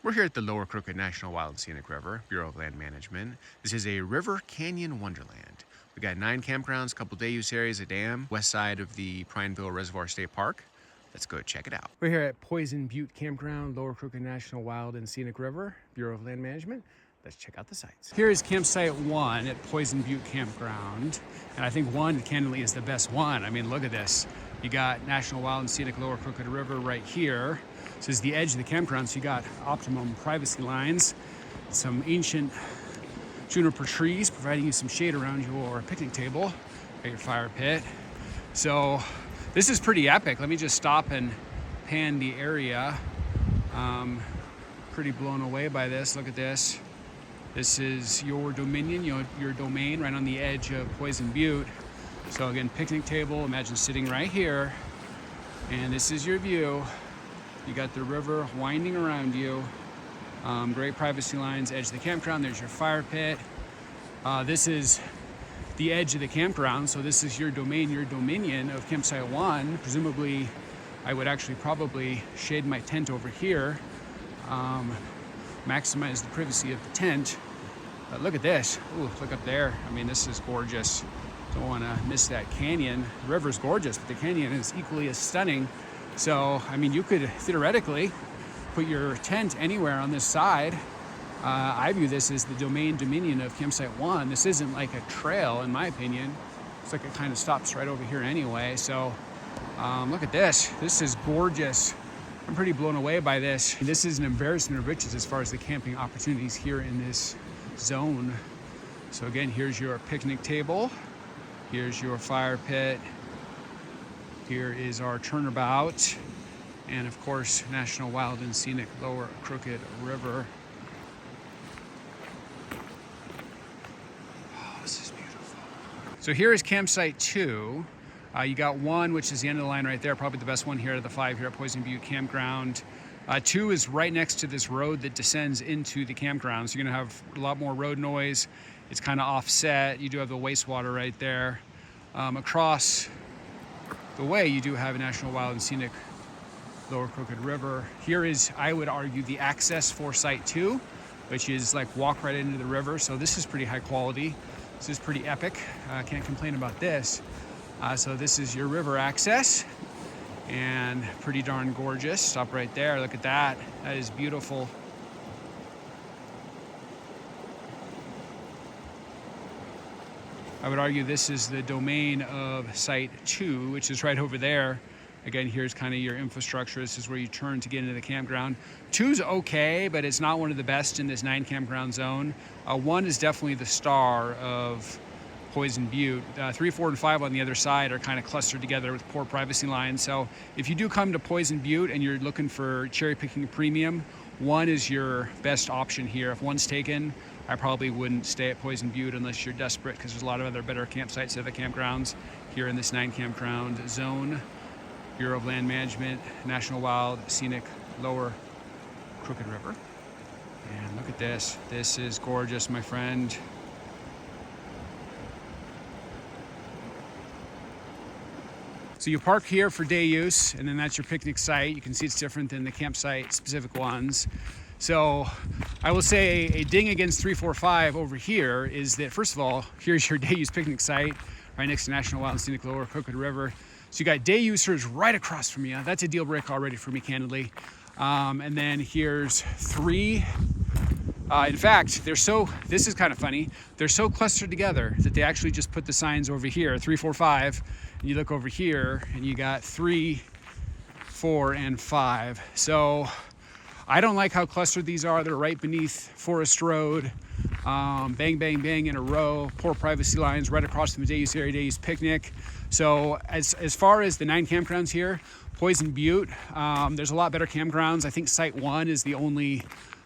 We're here at the Lower Crooked National Wild and Scenic River, Bureau of Land Management. This is a river canyon wonderland. We got 9 campgrounds, a couple day use areas, a dam, west side of the Prineville Reservoir State Park. Let's go check it out. We're here at Butte Campground, Lower Crooked National Wild and Scenic River, Bureau of Land Management. Let's check out the sites. Here is campsite 1 at Butte Campground. And I think 1 candidly is the best one. I mean, look at this. You got National Wild and Scenic Lower Crooked River right here. This is the edge of the campground, so you got optimum privacy lines, some ancient juniper trees providing you some shade around your picnic table, got your fire pit. So this is pretty epic. Let me just stop and pan the area. Pretty blown away by this. Look at this. This is your dominion, your domain right on the edge of Butte. So again, picnic table, imagine sitting right here, and this is your view. You got the river winding around you. Great privacy lines, edge of the campground. There's your fire pit. This is the edge of the campground, so this is your domain, your dominion of campsite 1. Presumably, I would actually probably shade my tent over here, maximize the privacy of the tent. But look at this. Ooh, look up there. I mean, this is gorgeous. Don't want to miss that canyon. The river's gorgeous, but the canyon is equally as stunning. So, I mean, you could theoretically put your tent anywhere on this side. I view this as the dominion of campsite 1. This isn't like a trail, in my opinion. It's like it kind of stops right over here anyway. So, look at this. This is gorgeous. I'm pretty blown away by this. This is an embarrassment of riches as far as the camping opportunities here in this zone. So again, here's your picnic table. Here's your fire pit. Here is our turnabout. And of course, National Wild and Scenic Lower Crooked River. Oh, this is beautiful. So here is campsite 2. You got 1, which is the end of the line right there, probably the best one here out of the 5 here at Butte Campground. 2 is right next to this road that descends into the campground. So you're gonna have a lot more road noise. It's kind of offset. You do have the wastewater right there. Across the way, you do have a National Wild and Scenic Lower Crooked River. Here is, I would argue, the access for site 2, which is like walk right into the river. So this is pretty high quality. This is pretty epic. Can't complain about this. So this is your river access, and pretty darn gorgeous. Stop right there. Look at that. That is beautiful. I would argue this is the domain of site 2, which is right over there. Again, here's kind of your infrastructure. This is where you turn to get into the campground. 2's okay, but it's not one of the best in this 9 campground zone. 1 is definitely the star of Butte. 3, 4, and 5 on the other side are kind of clustered together with poor privacy lines. So if you do come to Butte and you're looking for cherry picking premium, 1 is your best option here. If 1's taken, I probably wouldn't stay at Butte unless you're desperate, because there's a lot of other better campsites at the campgrounds here in this 9 campground zone. Bureau of Land Management, National Wild, Scenic, Lower Crooked River. And look at this. This is gorgeous, my friend. So you park here for day use, and then that's your picnic site. You can see it's different than the campsite specific ones. So I will say a ding against 345 over here is that, first of all, here's your day use picnic site right next to National Wild and Scenic Lower Crooked River. So you got day users right across from you. That's a deal breaker already for me, candidly. And then here's 3. In fact, this is kind of funny. They're so clustered together that they actually just put the signs over here, 3, 4, 5. And you look over here and you got 3, 4, and 5. So I don't like how clustered these are. They're right beneath Forest Road. Bang, bang, bang in a row. Poor privacy lines right across from the day use area, day use picnic. So as far as the 9 campgrounds here, Butte, there's a lot better campgrounds. I think site 1 is the only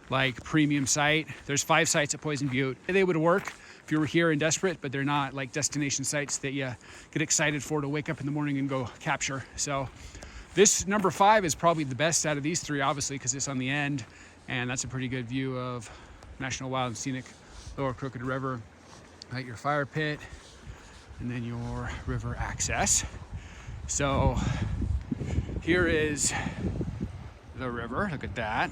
like premium site. There's 5 sites at Butte. They would work if you were here and desperate, but they're not like destination sites that you get excited for to wake up in the morning and go capture. So this number 5 is probably the best out of these 3, obviously, because it's on the end, and that's a pretty good view of National Wild and Scenic Lower Crooked River. Right, your fire pit, and then your river access. So here is the river. Look at that.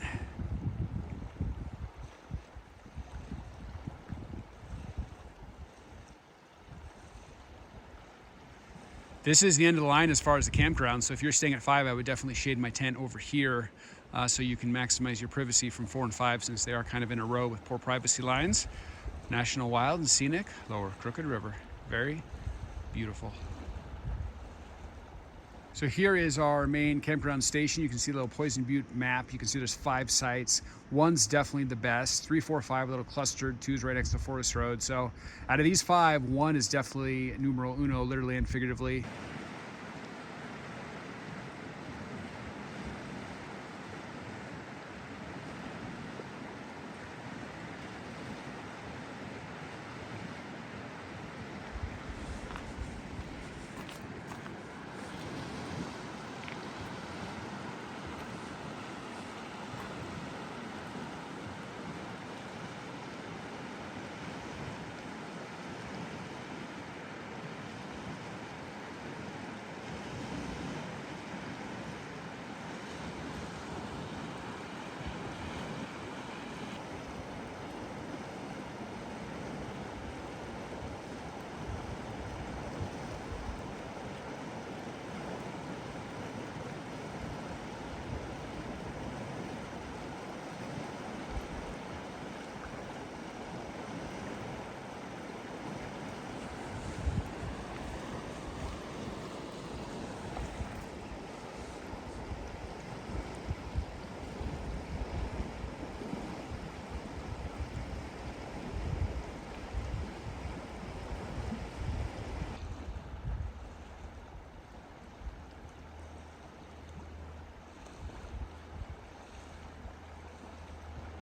This is the end of the line as far as the campground. So if you're staying at 5, I would definitely shade my tent over here so you can maximize your privacy from 4 and 5, since they are kind of in a row with poor privacy lines. National Wild and Scenic, Lower Crooked River. Very beautiful. So here is our main campground station. You can see a little Poison Butte map. You can see there's 5 sites. 1's definitely the best. 3, 4, 5 a little clustered. 2's right next to Forest Road. So out of these 5, 1 is definitely numero uno, literally and figuratively.